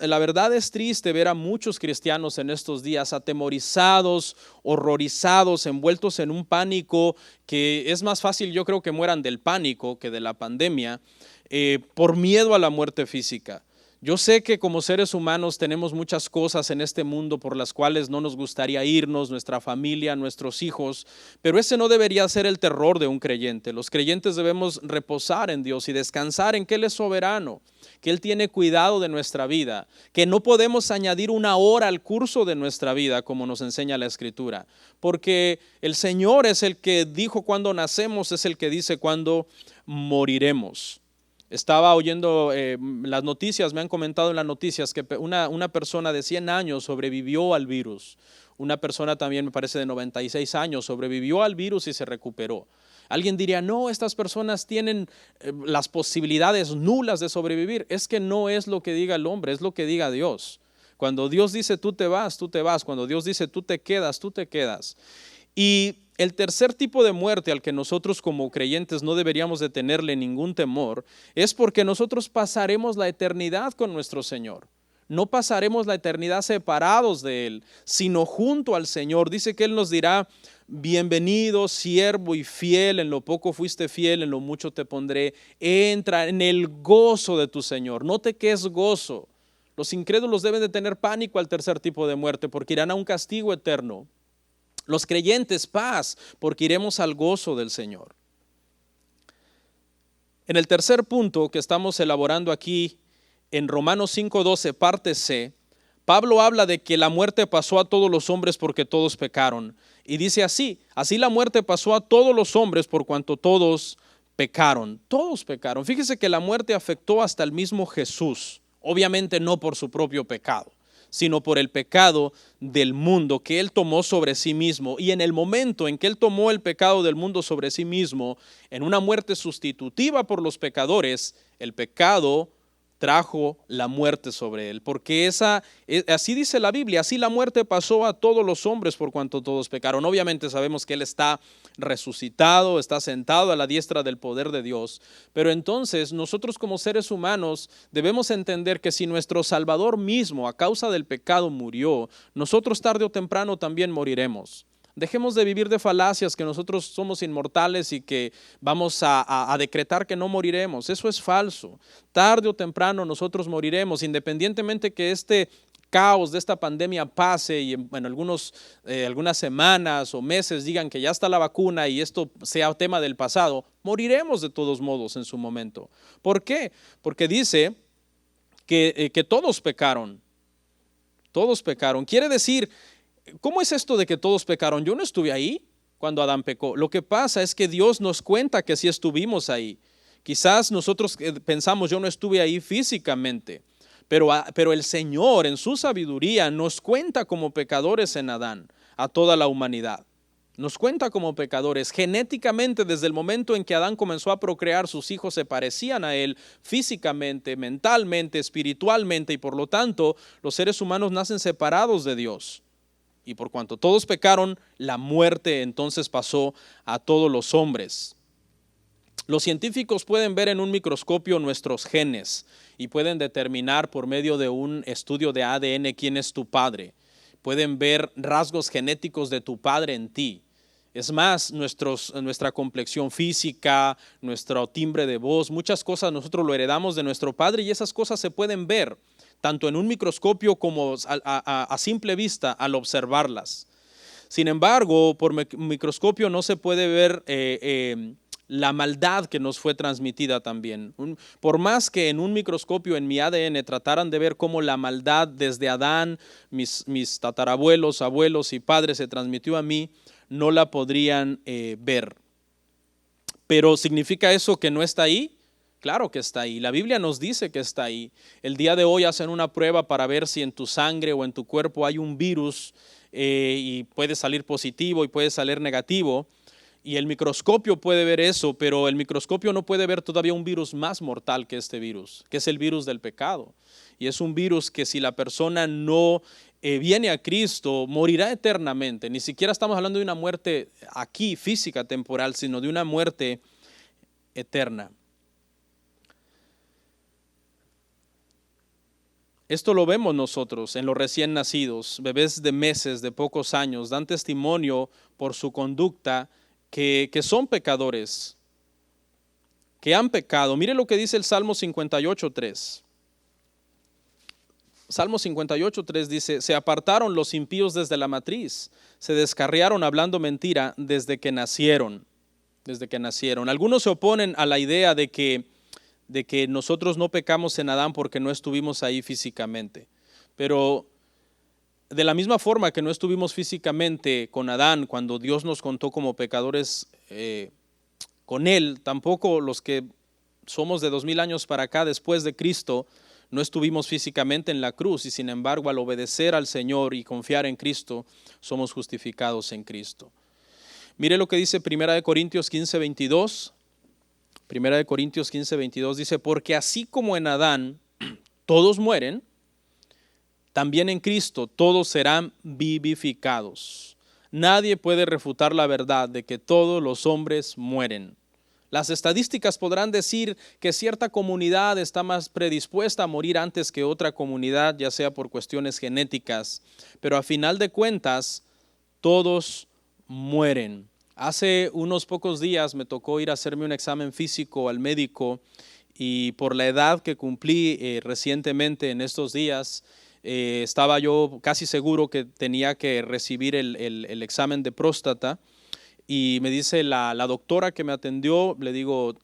La verdad es triste ver a muchos cristianos en estos días atemorizados, horrorizados, envueltos en un pánico que es más fácil, yo creo, que mueran del pánico que de la pandemia, por miedo a la muerte física. Yo sé que como seres humanos tenemos muchas cosas en este mundo por las cuales no nos gustaría irnos, nuestra familia, nuestros hijos, pero ese no debería ser el terror de un creyente. Los creyentes debemos reposar en Dios y descansar en que Él es soberano, que Él tiene cuidado de nuestra vida, que no podemos añadir una hora al curso de nuestra vida, como nos enseña la Escritura, porque el Señor es el que dijo cuándo nacemos, es el que dice cuándo moriremos. Estaba oyendo las noticias, me han comentado en las noticias que una persona de 100 años sobrevivió al virus. Una persona también, me parece, de 96 años sobrevivió al virus y se recuperó. Alguien diría: no, estas personas tienen las posibilidades nulas de sobrevivir. Es que no es lo que diga el hombre, es lo que diga Dios. Cuando Dios dice tú te vas, tú te vas. Cuando Dios dice tú te quedas, tú te quedas. Y el tercer tipo de muerte al que nosotros como creyentes no deberíamos de tenerle ningún temor es porque nosotros pasaremos la eternidad con nuestro Señor. No pasaremos la eternidad separados de Él, sino junto al Señor. Dice que Él nos dirá: bienvenido, siervo y fiel, en lo poco fuiste fiel, en lo mucho te pondré. Entra en el gozo de tu Señor. Note que es gozo. Los incrédulos deben de tener pánico al tercer tipo de muerte porque irán a un castigo eterno. Los creyentes, paz, porque iremos al gozo del Señor. En el tercer punto que estamos elaborando aquí, en Romanos 5:12, parte C, Pablo habla de que la muerte pasó a todos los hombres porque todos pecaron. Y dice así la muerte pasó a todos los hombres por cuanto todos pecaron. Todos pecaron. Fíjese que la muerte afectó hasta el mismo Jesús. Obviamente no por su propio pecado, sino por el pecado del mundo que Él tomó sobre sí mismo. Y en el momento en que Él tomó el pecado del mundo sobre sí mismo, en una muerte sustitutiva por los pecadores, el pecado trajo la muerte sobre Él. Porque así dice la Biblia, así la muerte pasó a todos los hombres por cuanto todos pecaron. Obviamente sabemos que Él está resucitado, está sentado a la diestra del poder de Dios. Pero entonces nosotros como seres humanos debemos entender que si nuestro Salvador mismo a causa del pecado murió, nosotros tarde o temprano también moriremos. Dejemos de vivir de falacias que nosotros somos inmortales y que vamos a decretar que no moriremos. Eso es falso. Tarde o temprano nosotros moriremos, independientemente que este caos de esta pandemia pase y en algunas semanas o meses digan que ya está la vacuna y esto sea tema del pasado, moriremos de todos modos en su momento. ¿Por qué? Porque dice que todos pecaron. Todos pecaron. Quiere decir, ¿cómo es esto de que todos pecaron? Yo no estuve ahí cuando Adán pecó. Lo que pasa es que Dios nos cuenta que sí estuvimos ahí. Quizás nosotros pensamos, yo no estuve ahí físicamente, pero el Señor en su sabiduría nos cuenta como pecadores en Adán a toda la humanidad. Nos cuenta como pecadores. Genéticamente, desde el momento en que Adán comenzó a procrear, sus hijos se parecían a él físicamente, mentalmente, espiritualmente, y por lo tanto los seres humanos nacen separados de Dios. Y por cuanto todos pecaron, la muerte entonces pasó a todos los hombres. Los científicos pueden ver en un microscopio nuestros genes y pueden determinar por medio de un estudio de ADN quién es tu padre. Pueden ver rasgos genéticos de tu padre en ti. Es más, nuestra complexión física, nuestro timbre de voz, muchas cosas nosotros lo heredamos de nuestro padre y esas cosas se pueden ver tanto en un microscopio como a simple vista al observarlas. Sin embargo, por microscopio no se puede ver la maldad que nos fue transmitida también. Por más que en un microscopio en mi ADN trataran de ver cómo la maldad desde Adán, mis tatarabuelos, abuelos y padres se transmitió a mí, no la podrían ver. Pero ¿significa eso que no está ahí? Claro que está ahí. La Biblia nos dice que está ahí. El día de hoy hacen una prueba para ver si en tu sangre o en tu cuerpo hay un virus y puede salir positivo y puede salir negativo. Y el microscopio puede ver eso, pero el microscopio no puede ver todavía un virus más mortal que este virus, que es el virus del pecado. Y es un virus que si la persona no viene a Cristo, morirá eternamente. Ni siquiera estamos hablando de una muerte aquí física, temporal, sino de una muerte eterna. Esto lo vemos nosotros en los recién nacidos, bebés de meses, de pocos años, dan testimonio por su conducta que son pecadores, que han pecado. Mire lo que dice el Salmo 58:3. Salmo 58:3 dice, se apartaron los impíos desde la matriz, se descarriaron hablando mentira desde que nacieron. Algunos se oponen a la idea de que nosotros no pecamos en Adán porque no estuvimos ahí físicamente. Pero de la misma forma que no estuvimos físicamente con Adán cuando Dios nos contó como pecadores con él, tampoco los que somos de 2000 años para acá después de Cristo no estuvimos físicamente en la cruz y sin embargo al obedecer al Señor y confiar en Cristo somos justificados en Cristo. Mire lo que dice 1 Corintios 15:22. 1 Corintios 15:22 dice, porque así como en Adán todos mueren, también en Cristo todos serán vivificados. Nadie puede refutar la verdad de que todos los hombres mueren. Las estadísticas podrán decir que cierta comunidad está más predispuesta a morir antes que otra comunidad, ya sea por cuestiones genéticas, pero a final de cuentas todos mueren. Hace unos pocos días me tocó ir a hacerme un examen físico al médico y por la edad que cumplí recientemente en estos días, estaba yo casi seguro que tenía que recibir el examen de próstata. Y me dice la doctora que me atendió, le digo,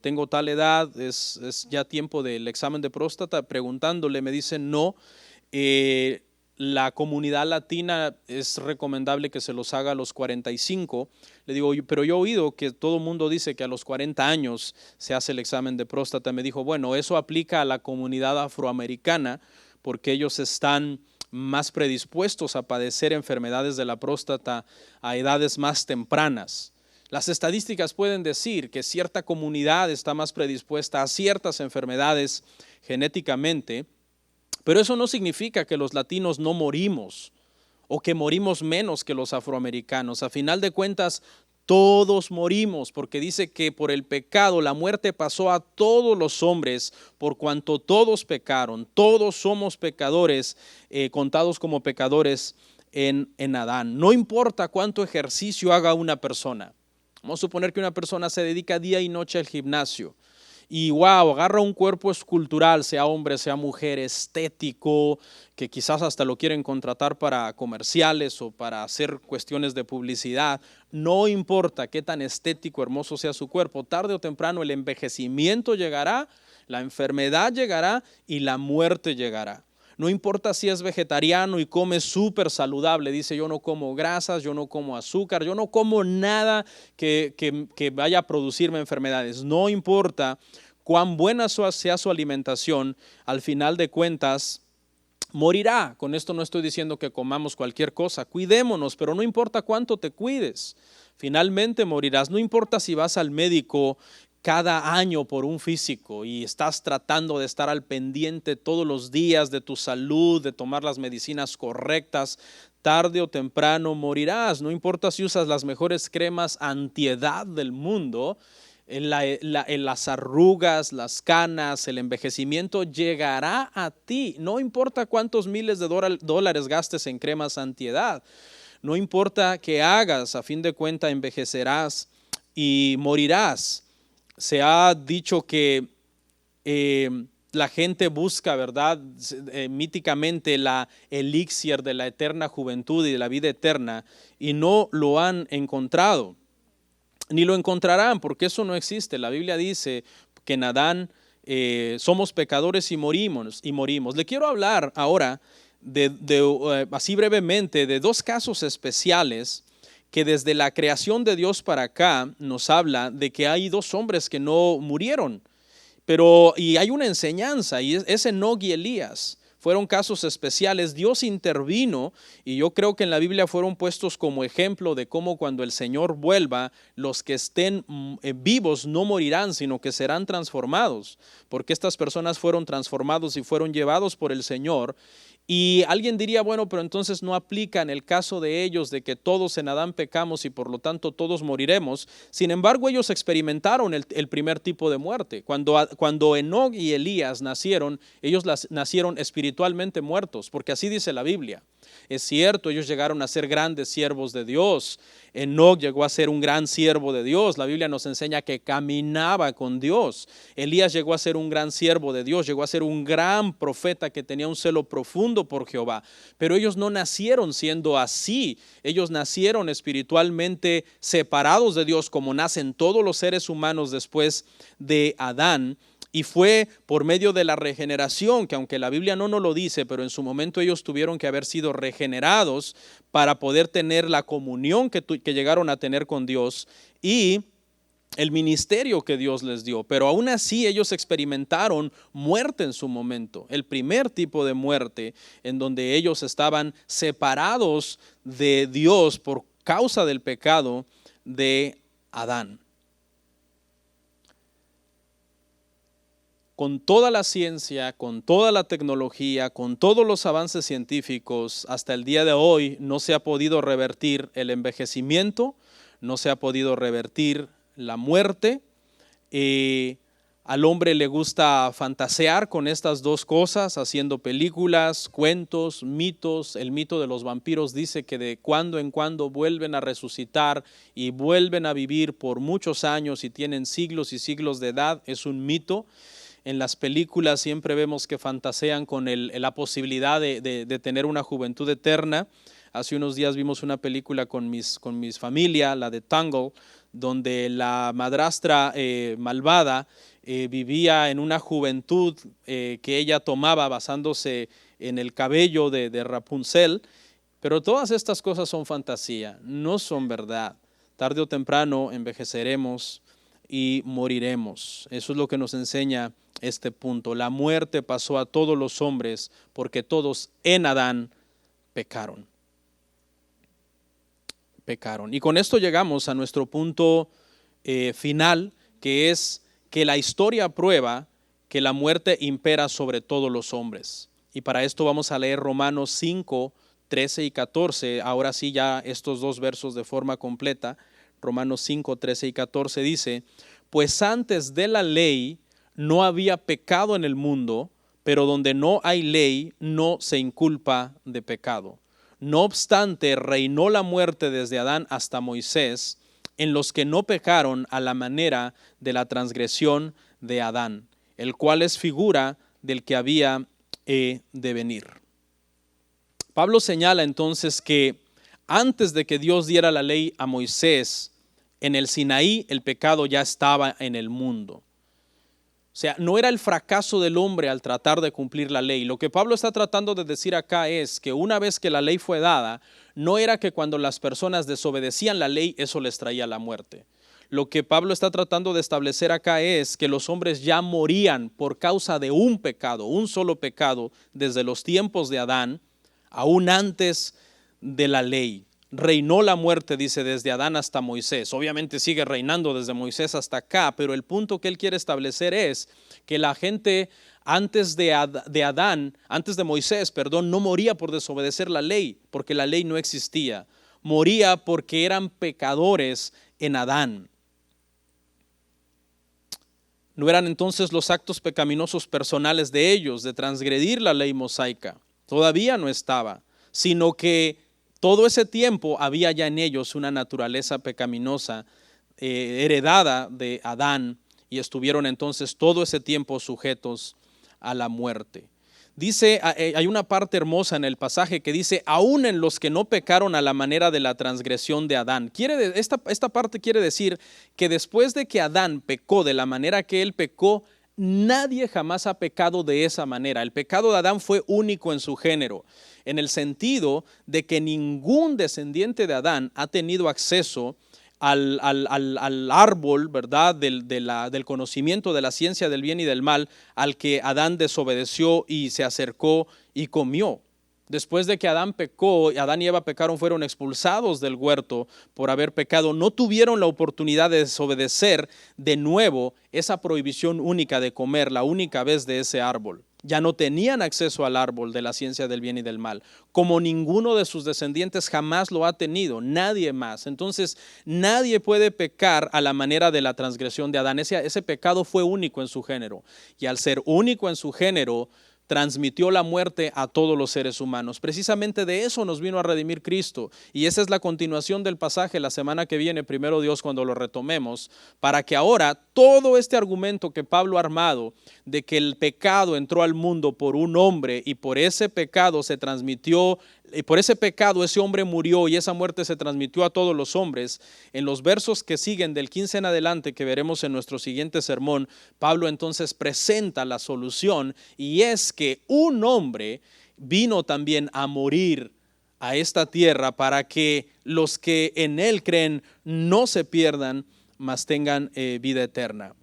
tengo tal edad, es ya tiempo del examen de próstata. Preguntándole, me dice, no, la comunidad latina es recomendable que se los haga a los 45. Le digo, pero yo he oído que todo el mundo dice que a los 40 años se hace el examen de próstata. Me dijo, bueno, eso aplica a la comunidad afroamericana porque ellos están más predispuestos a padecer enfermedades de la próstata a edades más tempranas. Las estadísticas pueden decir que cierta comunidad está más predispuesta a ciertas enfermedades genéticamente, pero eso no significa que los latinos no morimos o que morimos menos que los afroamericanos. A final de cuentas, todos morimos, porque dice que por el pecado la muerte pasó a todos los hombres, por cuanto todos pecaron, todos somos pecadores, contados como pecadores en Adán. No importa cuánto ejercicio haga una persona. Vamos a suponer que una persona se dedica día y noche al gimnasio y wow, agarra un cuerpo escultural, sea hombre, sea mujer, estético, que quizás hasta lo quieren contratar para comerciales o para hacer cuestiones de publicidad. No importa qué tan estético, hermoso sea su cuerpo, tarde o temprano el envejecimiento llegará, la enfermedad llegará y la muerte llegará. No importa si es vegetariano y come súper saludable, dice, yo no como grasas, yo no como azúcar, yo no como nada que vaya a producirme enfermedades. No importa cuán buena sea su alimentación, al final de cuentas morirá. Con esto no estoy diciendo que comamos cualquier cosa, cuidémonos, pero no importa cuánto te cuides, finalmente morirás. No importa si vas al médico cada año por un físico y estás tratando de estar al pendiente todos los días de tu salud, de tomar las medicinas correctas, tarde o temprano morirás. No importa si usas las mejores cremas antiedad del mundo, en las arrugas, las canas, el envejecimiento llegará a ti. No importa cuántos miles de dólares gastes en cremas antiedad, no importa qué hagas, a fin de cuentas envejecerás y morirás. Se ha dicho que la gente busca, ¿verdad? Míticamente la elixir de la eterna juventud y de la vida eterna y no lo han encontrado, ni lo encontrarán porque eso no existe. La Biblia dice que en Adán somos pecadores y morimos. Le quiero hablar ahora así brevemente de dos casos especiales que desde la creación de Dios para acá nos habla de que hay dos hombres que no murieron, y hay una enseñanza, y es Enoc y Elías. Fueron casos especiales, Dios intervino y yo creo que en la Biblia fueron puestos como ejemplo de cómo cuando el Señor vuelva, los que estén vivos no morirán, sino que serán transformados, porque estas personas fueron transformados y fueron llevados por el Señor. Y alguien diría, bueno, pero entonces no aplica en el caso de ellos de que todos en Adán pecamos y por lo tanto todos moriremos. Sin embargo, ellos experimentaron el primer tipo de muerte. Cuando Enoc y Elías nacieron, ellos nacieron espiritualmente muertos, porque así dice la Biblia. Es cierto, ellos llegaron a ser grandes siervos de Dios. Enoc llegó a ser un gran siervo de Dios. La Biblia nos enseña que caminaba con Dios. Elías llegó a ser un gran siervo de Dios, llegó a ser un gran profeta que tenía un celo profundo por Jehová. Pero ellos no nacieron siendo así. Ellos nacieron espiritualmente separados de Dios, como nacen todos los seres humanos después de Adán. Y fue por medio de la regeneración, que aunque la Biblia no nos lo dice, pero en su momento ellos tuvieron que haber sido regenerados para poder tener la comunión que llegaron a tener con Dios y el ministerio que Dios les dio. Pero aún así ellos experimentaron muerte en su momento, el primer tipo de muerte en donde ellos estaban separados de Dios por causa del pecado de Adán. Con toda la ciencia, con toda la tecnología, con todos los avances científicos, hasta el día de hoy no se ha podido revertir el envejecimiento, no se ha podido revertir la muerte. Al hombre le gusta fantasear con estas dos cosas, haciendo películas, cuentos, mitos. El mito de los vampiros dice que de cuando en cuando vuelven a resucitar y vuelven a vivir por muchos años y tienen siglos y siglos de edad. Es un mito. en las películas siempre vemos que fantasean con la posibilidad de tener una juventud eterna. Hace unos días vimos una película con mis familia, la de Tangle, donde la madrastra malvada vivía en una juventud que ella tomaba basándose en el cabello de Rapunzel. Pero todas estas cosas son fantasía, no son verdad. Tarde o temprano envejeceremos y moriremos. Eso es lo que nos enseña este punto. La muerte pasó a todos los hombres porque todos en Adán pecaron. Y con esto llegamos a nuestro punto final, que es que la historia prueba que la muerte impera sobre todos los hombres. Y para esto vamos a leer Romanos 5, 13 y 14. Ahora sí, ya estos dos versos de forma completa. Romanos 5, 13 y 14 dice: pues antes de la ley no había pecado en el mundo, pero donde no hay ley no se inculpa de pecado. No obstante, reinó la muerte desde Adán hasta Moisés, en los que no pecaron a la manera de la transgresión de Adán, el cual es figura del que había de venir. Pablo señala entonces que antes de que Dios diera la ley a Moisés, en el Sinaí el pecado ya estaba en el mundo. O sea, no era el fracaso del hombre al tratar de cumplir la ley. Lo que Pablo está tratando de decir acá es que una vez que la ley fue dada, no era que cuando las personas desobedecían la ley, eso les traía la muerte. Lo que Pablo está tratando de establecer acá es que los hombres ya morían por causa de un pecado, un solo pecado, desde los tiempos de Adán, aún antes de la ley. Reinó la muerte, dice, desde Adán hasta Moisés. Obviamente sigue reinando desde Moisés hasta acá, pero el punto que él quiere establecer es que la gente antes de Moisés, no moría por desobedecer la ley, porque la ley no existía. Moría porque eran pecadores en Adán. No eran entonces los actos pecaminosos personales de ellos, de transgredir la ley mosaica. Todavía no estaba, sino que todo ese tiempo había ya en ellos una naturaleza pecaminosa heredada de Adán, y estuvieron entonces todo ese tiempo sujetos a la muerte. Dice, hay una parte hermosa en el pasaje que dice: aún en los que no pecaron a la manera de la transgresión de Adán. Esta parte quiere decir que después de que Adán pecó de la manera que él pecó, nadie jamás ha pecado de esa manera. El pecado de Adán fue único en su género, en el sentido de que ningún descendiente de Adán ha tenido acceso al árbol, ¿verdad?, del conocimiento de la ciencia del bien y del mal, al que Adán desobedeció y se acercó y comió. Después de que Adán pecó, Adán y Eva pecaron, fueron expulsados del huerto por haber pecado. No tuvieron la oportunidad de desobedecer de nuevo esa prohibición única de comer la única vez de ese árbol. Ya no tenían acceso al árbol de la ciencia del bien y del mal, como ninguno de sus descendientes jamás lo ha tenido, nadie más. Entonces, nadie puede pecar a la manera de la transgresión de Adán. Ese pecado fue único en su género, y al ser único en su género, transmitió la muerte a todos los seres humanos. Precisamente de eso nos vino a redimir Cristo, y esa es la continuación del pasaje la semana que viene, primero Dios, cuando lo retomemos, para que ahora todo este argumento que Pablo ha armado de que el pecado entró al mundo por un hombre y por ese pecado se transmitió, y por ese pecado ese hombre murió y esa muerte se transmitió a todos los hombres. En los versos que siguen del 15 en adelante, que veremos en nuestro siguiente sermón, Pablo entonces presenta la solución, y es que un hombre vino también a morir a esta tierra para que los que en él creen no se pierdan, mas tengan vida eterna.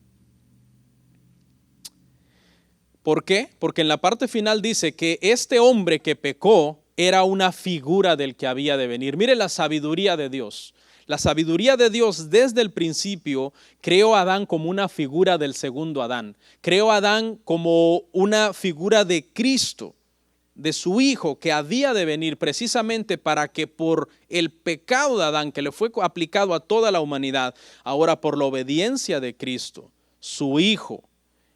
¿Por qué? Porque en la parte final dice que este hombre que pecó era una figura del que había de venir. Mire la sabiduría de Dios. La sabiduría de Dios desde el principio creó a Adán como una figura del segundo Adán. Creó a Adán como una figura de Cristo, de su Hijo que había de venir, precisamente para que por el pecado de Adán, que le fue aplicado a toda la humanidad, ahora por la obediencia de Cristo, su Hijo,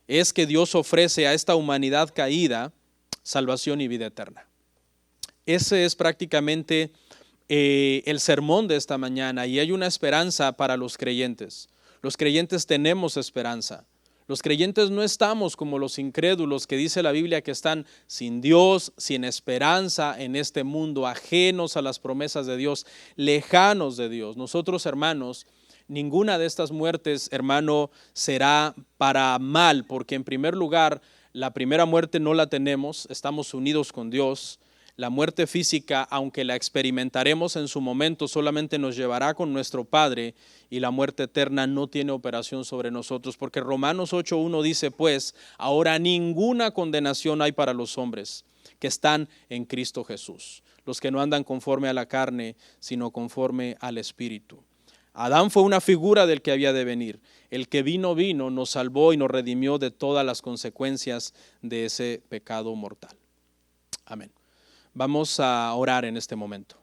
es que Dios ofrece a esta humanidad caída salvación y vida eterna. Ese es prácticamente el sermón de esta mañana, y hay una esperanza para los creyentes. Los creyentes tenemos esperanza. Los creyentes no estamos como los incrédulos que dice la Biblia que están sin Dios, sin esperanza en este mundo, ajenos a las promesas de Dios, lejanos de Dios. Nosotros, hermanos, ninguna de estas muertes, hermano, será para mal, porque en primer lugar, la primera muerte no la tenemos, estamos unidos con Dios. La muerte física, aunque la experimentaremos en su momento, solamente nos llevará con nuestro Padre, y la muerte eterna no tiene operación sobre nosotros, porque Romanos 8:1 dice, pues, ahora ninguna condenación hay para los hombres que están en Cristo Jesús, los que no andan conforme a la carne, sino conforme al Espíritu. Adán fue una figura del que había de venir. El que vino, nos salvó y nos redimió de todas las consecuencias de ese pecado mortal. Amén. Vamos a orar en este momento.